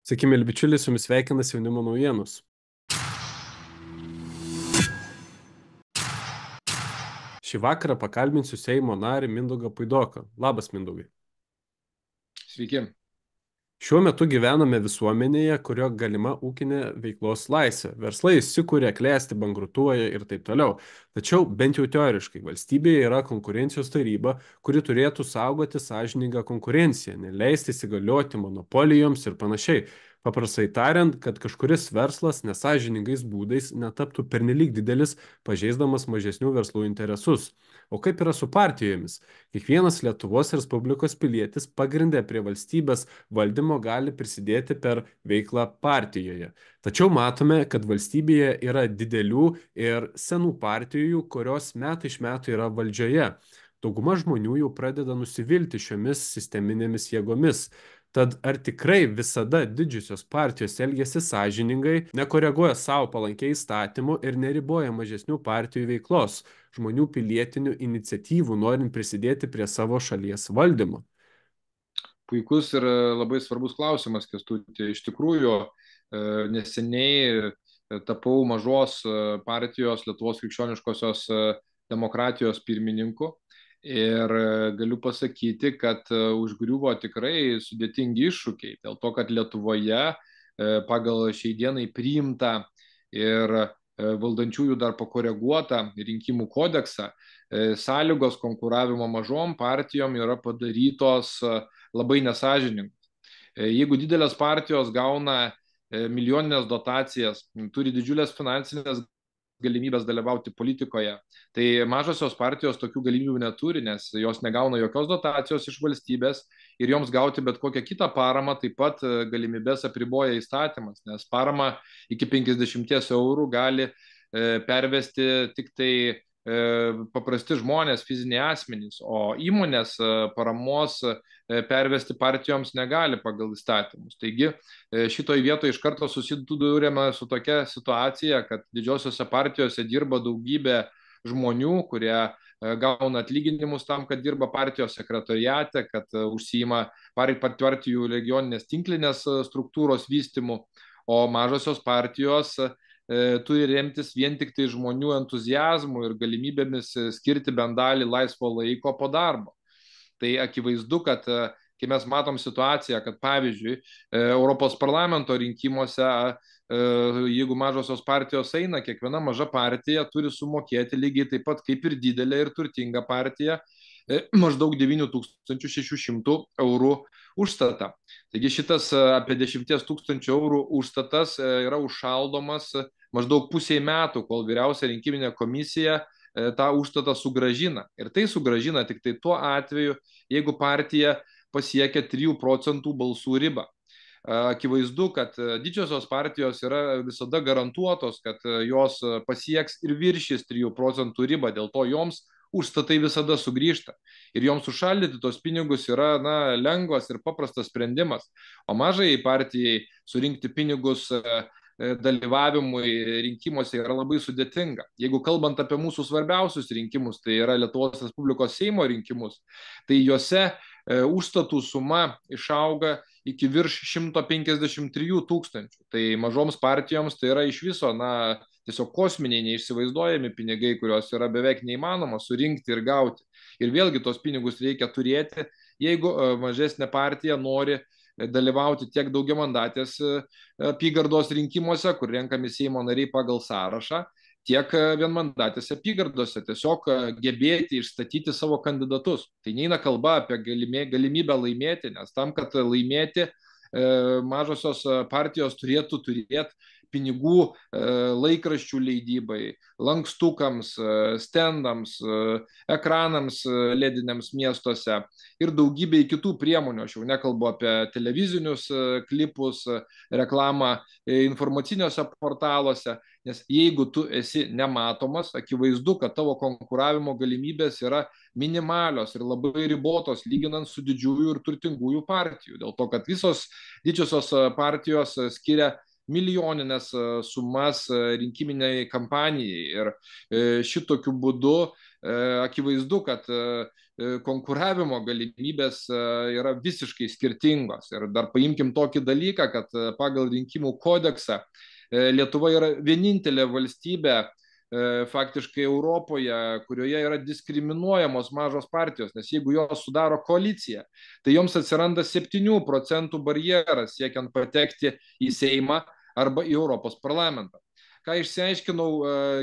Sveiki, mėly bičiuliai, su jumis sveikinas jaunimo naujienos. Šį vakarą pakalbinsiu Seimo narį Mindaugą Puidoką. Labas, Mindaugai. Sveiki. Šiuo metu gyvename visuomenėje, kurio galima ūkinė veiklos laisvė. Verslai įsikuria, klesti, bankrutuoja ir taip toliau. Tačiau bent jau teoriškai valstybėje yra konkurencijos taryba, kuri turėtų saugoti sąžiningą konkurenciją, neleisti įsigalioti monopolijoms ir panašiai. Paprastai tariant, kad kažkuris verslas nesąžiningais būdais netaptų pernelyg didelis, pažeisdamas mažesnių verslų interesus. O kaip yra su partijomis? Kiekvienas Lietuvos Respublikos pilietis pagrindė prie valstybės valdymo gali prisidėti per veiklą partijoje. Tačiau matome, kad valstybėje yra didelių ir senų partijų, kurios metai iš metų yra valdžioje. Dauguma žmonių jau pradeda nusivilti šiomis sisteminėmis jėgomis. Tad ar tikrai visada didžiosios partijos elgiasi sąžiningai, nekoreguoja savo palankiai įstatymų ir neriboja mažesnių partijų veiklos, žmonių pilietinių iniciatyvų, norint prisidėti prie savo šalies valdymo? Puikus ir labai svarbus klausimas, Kęstuti. Iš tikrųjų, neseniai tapau mažos partijos Lietuvos krikščioniškosios demokratijos pirmininku ir galiu pasakyti, kad užgriuvo tikrai sudėtingi iššūkiai. Dėl to, kad Lietuvoje pagal šiai dienai priimtą ir valdančiųjų dar pakoreguotą rinkimų kodeksą, sąlygos konkuravimo mažom partijom yra padarytos labai nesąžiningos. Jeigu didelės partijos gauna milijoninės dotacijas, turi didžiulės finansinės galimybės dalyvauti politikoje, tai mažosios partijos tokių galimybių neturi, nes jos negauna jokios dotacijos iš valstybės ir joms gauti bet kokią kitą paramą taip pat galimybės apriboja įstatymas, nes parama iki 50 eurų gali pervesti tik tai paprasti žmonės, fiziniai asmenys, o įmonės paramos pervesti partijoms negali pagal įstatymus. Taigi šitoje vietoje iš karto susidūrėme su tokia situacija, kad didžiosiose partijose dirba daugybė žmonių, kurie gauna atlyginimus tam, kad dirba partijos sekretoriate, kad užsiima partijų regioninės tinklinės struktūros vystymu, o mažosios partijos turi remtis vien tik tai žmonių entuzijazmu ir galimybėmis skirti bent dalį laisvo laiko po darbo. Tai akivaizdu, kad kai mes matom situaciją, kad pavyzdžiui, Europos parlamento rinkimuose, jeigu mažosios partijos eina, kiekviena maža partija turi sumokėti lygiai taip pat kaip ir didelė ir turtinga partija maždaug 9600 eurų užstatą. Taigi šitas apie 10 000 eurų užstatas yra užšaldomas maždaug pusiai metų, kol vyriausia rinkiminė komisija tą užstatą sugražina. Ir tai sugražina tik tai tuo atveju, jeigu partija pasiekia 3 procentų balsų ribą. Akivaizdu, kad didžiosios partijos yra visada garantuotos, kad jos pasieks ir viršys 3 procentų ribą, dėl to joms užstatai visada sugrįžta. Ir joms užšaldyti tos pinigus yra lengvas ir paprastas sprendimas. O mažai partijai surinkti pinigus dalyvavimui rinkimuose yra labai sudėtinga. Jeigu kalbant apie mūsų svarbiausius rinkimus, tai yra Lietuvos Respublikos Seimo rinkimus, tai juose užstatų suma išauga iki virš 153 000. Tai mažoms partijoms tai yra iš viso, tiesiog kosminiai, neišsivaizduojami pinigai, kurios yra beveik neįmanoma surinkti ir gauti. Ir vėlgi tos pinigus reikia turėti, jeigu mažesnė partija nori dalyvauti tiek daugiamandatės apygardos rinkimuose, kur renkami Seimo nariai pagal sąrašą, tiek vienmandatėse apygardose, tiesiog gebėti išstatyti savo kandidatus. Tai neina kalba apie galimybę laimėti, nes tam, kad laimėti, mažosios partijos turėtų turėti pinigų laikraščių leidybai, lankstukams, stendams, ekranams lediniams miestuose ir daugybė kitų priemonių. Aš jau nekalbu apie televizinius klipus, reklamą informaciniuose portaluose, nes jeigu tu esi nematomas, akivaizdu, kad tavo konkuravimo galimybės yra minimalios ir labai ribotos lyginant su didžiųjų ir turtingųjų partijų. Dėl to, kad visos didžiosios partijos skiria milijoninės sumas rinkiminiai kampanijai ir šitokiu būdu akivaizdu, kad konkuravimo galimybės yra visiškai skirtingos. Ir dar paimkim tokį dalyką, kad pagal rinkimų kodeksą Lietuva yra vienintelė valstybė faktiškai Europoje, kurioje yra diskriminuojamos mažos partijos, nes jeigu jos sudaro koaliciją, tai joms atsiranda 7% barjeras siekiant patekti į Seimą arba į Europos parlamentą. Ką išsiaiškinau,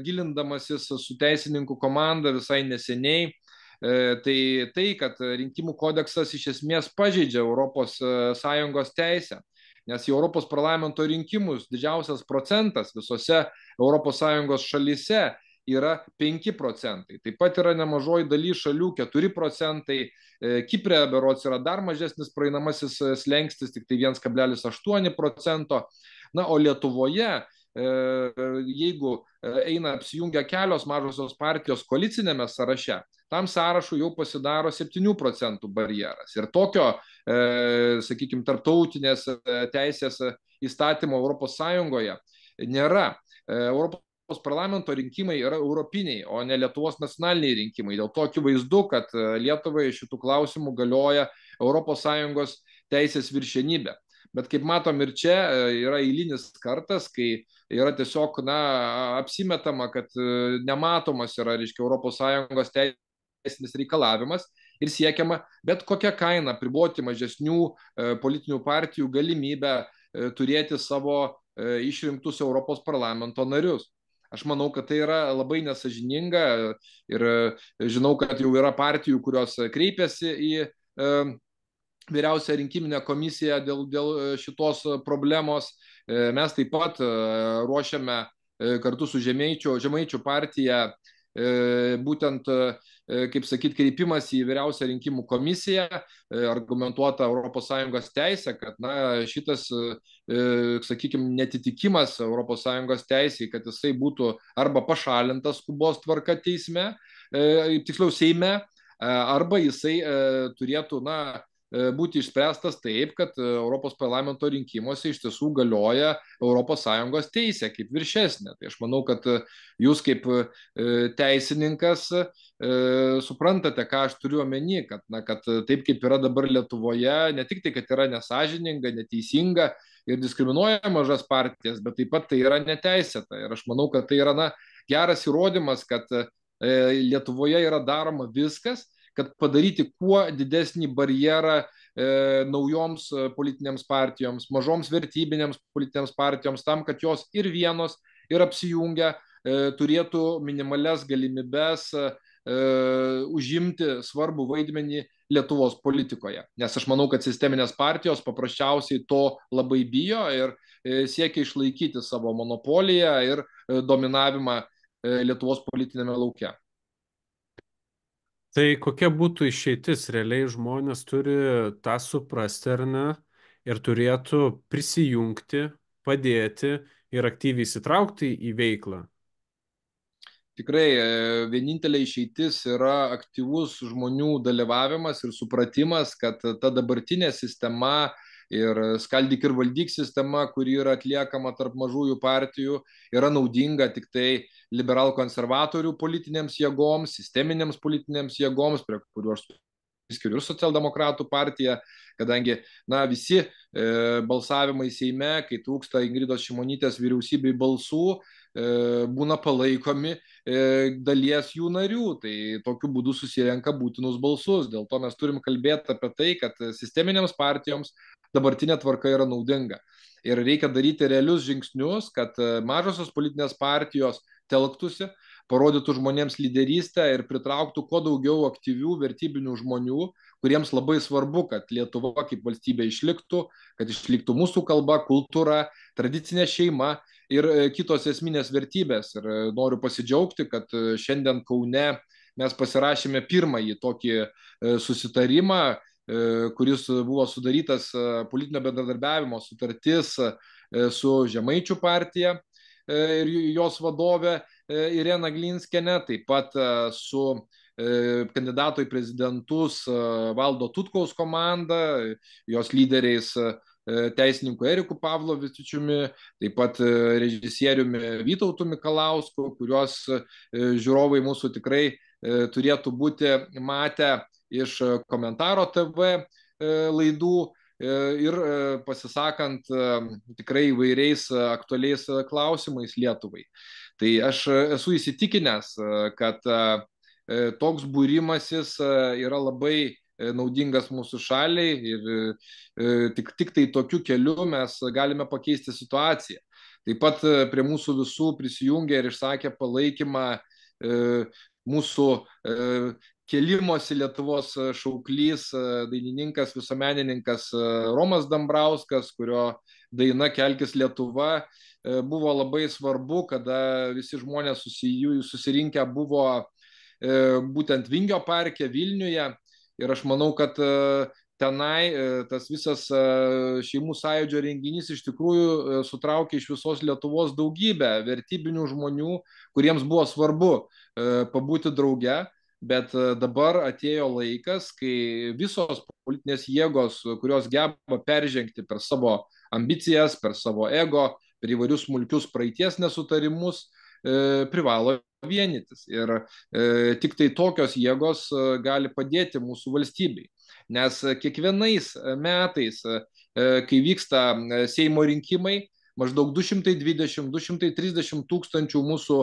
gilindamasis su teisininkų komanda visai neseniai, tai, kad rinkimų kodeksas iš esmės pažeidžia ES teisę, nes į Europos parlamento rinkimus didžiausias procentas visose ES šalyse yra 5%. Taip pat yra nemažoji daly šalių 4%, Kipre berods yra dar mažesnis praeinamasis slengstis, tik tai 1,8%. Na, o Lietuvoje jeigu eina apsijungia kelios mažosios partijos koalicinėme sąraše, tam sąrašui jau pasidaro 7% barjeras. Ir tokio, sakykime, tarptautinės teisės įstatymo Europos Sąjungoje nėra. Europos parlamento rinkimai yra europiniai, o ne Lietuvos nacionaliniai rinkimai. Dėl to akivaizdu, kad Lietuvai šitų klausimų galioja Europos Sąjungos teisės viršenybė. Bet kaip matom ir čia yra eilinis kartas, kai yra tiesiog apsimetama, kad nematomas yra, reiškia, ES teisinis reikalavimas ir siekiama bet kokią kainą priboti mažesnių politinių partijų galimybę turėti savo išrinktus Europos parlamento narius. Aš manau, kad tai yra labai nesažininga ir žinau, kad jau yra partijų, kurios kreipiasi į vyriausią rinkiminę komisiją dėl šitos problemos. Mes taip pat ruošiame kartu su Žemaičių partija būtent, kaip sakyti, kreipimas į vyriausią rinkimų komisiją, argumentuota ES teisė, kad šitas, sakykime, netitikimas ES teisei, kad jisai būtų arba pašalintas skubos tvarka teisme, tiksliau Seime, arba jisai turėtų, būti išspręstas taip, kad Europos parlamento rinkimuose iš tiesų galioja ES teisė kaip viršesnė. Tai aš manau, kad jūs kaip teisininkas suprantate, ką aš turiu omeny, kad taip kaip yra dabar Lietuvoje, ne tik tai, kad yra nesažininga, neteisinga ir diskriminuoja mažas partijas, bet taip pat tai yra neteisėta. Ir aš manau, kad tai yra geras įrodymas, kad Lietuvoje yra daroma viskas, kad padaryti kuo didesnį barjerą naujoms politinėms partijoms, mažoms vertybinėms politinėms partijoms, tam, kad jos ir vienos, ir apsijungia, turėtų minimales galimybes užimti svarbų vaidmenį Lietuvos politikoje. Nes aš manau, kad sisteminės partijos paprasčiausiai to labai bijo ir siekia išlaikyti savo monopoliją ir dominavimą Lietuvos politinėme lauke. Tai kokia būtų išeitis? Realiai žmonės turi tą suprasti, ar ne, ir turėtų prisijungti, padėti ir aktyviai įsitraukti į veiklą. Tikrai vienintelė išeitis yra aktyvus žmonių dalyvavimas ir supratimas, kad ta dabartinė sistema ir skaldyk ir valdyk sistema, kuri yra atliekama tarp mažųjų partijų, yra naudinga tik tai liberal-konservatorių politinėms jėgoms, sisteminėms politinėms jėgoms, prie kurių aš skiriu ir socialdemokratų partiją, kadangi visi balsavimai Seime, kai trūksta Ingridos Šimonytės vyriausybei balsų, būna palaikomi dalies jų narių, tai tokiu būdu susirenka būtinus balsus. Dėl to mes turim kalbėti apie tai, kad sisteminėms partijoms dabartinė tvarka yra naudinga. Ir reikia daryti realius žingsnius, kad mažosios politinės partijos telktųsi, parodytų žmonėms lyderystę ir pritrauktų kuo daugiau aktyvių vertybinių žmonių, kuriems labai svarbu, kad Lietuva kaip valstybė išliktų, kad išliktų mūsų kalba, kultūra, tradicinė šeima ir kitos esminės vertybės. Ir noriu pasidžiaugti, kad šiandien Kaune mes pasirašėme pirmąjį tokį susitarimą, kuris buvo sudarytas politinio bendradarbiavimo sutartis su Žemaičių partija ir jos vadovė Irena Glinskienė, taip pat su kandidato į prezidentus Valdo Tutkaus komanda, jos lyderiais teisininku Eriku Pavlovičiumi, taip pat režisieriumi Vytautu Mikalausku, kuriuos žiūrovai mūsų tikrai turėtų būti matę iš komentaro TV laidų ir pasisakant tikrai įvairiais aktualiais klausimais Lietuvai. Tai aš esu įsitikinęs, kad toks būrimasis yra labai naudingas mūsų šaliai ir tik tai tokiu keliu mes galime pakeisti situaciją. Taip pat prie mūsų visų prisijungė ir išsakė palaikymą mūsų kelimosi Lietuvos šauklys, dainininkas, visuomenininkas Romas Dambrauskas, kurio daina Kelkis Lietuva buvo labai svarbu, kada visi žmonės susirinkę buvo būtent Vingio parke Vilniuje. Ir aš manau, kad tenai tas visas šeimų sąjūdžio renginys iš tikrųjų sutraukė iš visos Lietuvos daugybę vertybinių žmonių, kuriems buvo svarbu pabūti drauge, bet dabar atėjo laikas, kai visos politinės jėgos, kurios geba peržengti per savo ambicijas, per savo ego, per įvairius smulkius praeities nesutarimus, privalo vienytis. Ir tik tai tokios jėgos gali padėti mūsų valstybei. Nes kiekvienais metais, kai vyksta Seimo rinkimai, maždaug 220–230 tūkstančių mūsų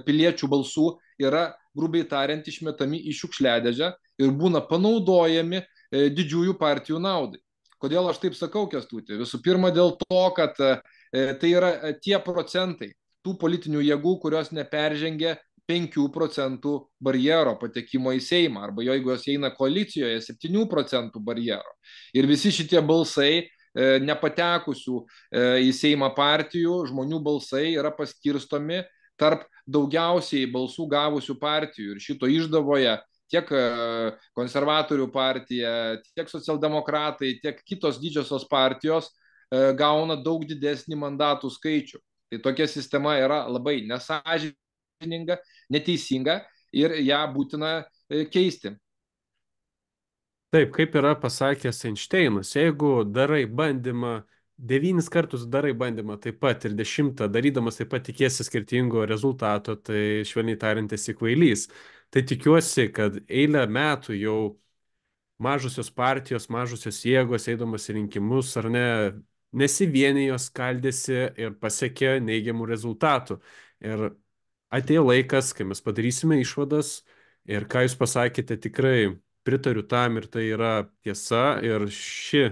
piliečių balsų yra, grubiai tariant, išmetami į šiukšliadėžę ir būna panaudojami didžiųjų partijų naudai. Kodėl aš taip sakau, Kęstuti? Visų pirma, dėl to, kad tai yra tie procentai tų politinių jėgų, kurios neperžengia 5 procentų barjero patekimo į Seimą, arba jeigu jos eina koalicijoje, 7 procentų barjero. Ir visi šitie balsai nepatekusių į Seimą partijų, žmonių balsai yra paskirstomi tarp daugiausiai balsų gavusių partijų. Ir šito išdavoje tiek konservatorių partija, tiek socialdemokratai, tiek kitos didžiosios partijos gauna daug didesnį mandatų skaičių. Tai tokia sistema yra labai nesąžininga, neteisinga ir ją būtina keisti. Taip, kaip yra pasakęs Einšteinas, jeigu darai bandymą, 9 kartus darai bandymą taip pat ir 10 darydamas taip pat tikiesi skirtingo rezultato, tai švelniai tariant esi kvailys. Tai tikiuosi, kad eilę metų jau mažusios partijos, mažusios jėgos, eidamas į rinkimus ar ne, nesivienijo, skaldėsi ir pasiekė neigiamų rezultatų. Ir atėjo laikas, kai mes padarysime išvadas ir ką jūs pasakėte, tikrai pritariu tam ir tai yra tiesa ir ši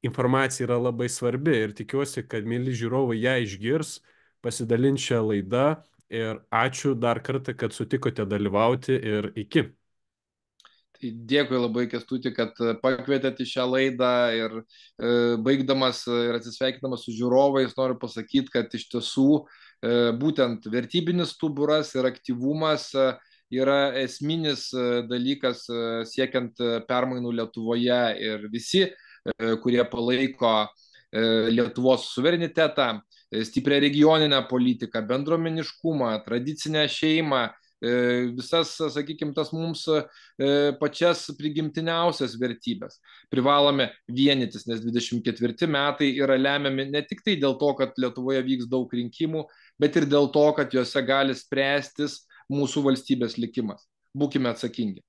informacija yra labai svarbi ir tikiuosi, kad mėly žiūrovai ją išgirs, pasidalins šią laidą ir ačiū dar kartą, kad sutikote dalyvauti ir iki. Dėkui labai, Kęstuti, kad pakvietėte į šią laidą ir baigdamas ir atsisveikinamas su žiūrovais noriu pasakyti, kad iš tiesų būtent vertybinis stuburas ir aktyvumas yra esminis dalykas siekiant permainų Lietuvoje ir visi, kurie palaiko Lietuvos suverenitetą, stiprią regioninę politiką, bendruomeniškumą, tradicinę šeimą, visas, sakykime, tas mums pačias prigimtiniausias vertybės. Privalome vienytis, nes 24 metai yra lemiami ne tik tai dėl to, kad Lietuvoje vyks daug rinkimų, bet ir dėl to, kad juose gali spręstis mūsų valstybės likimas. Būkime atsakingi.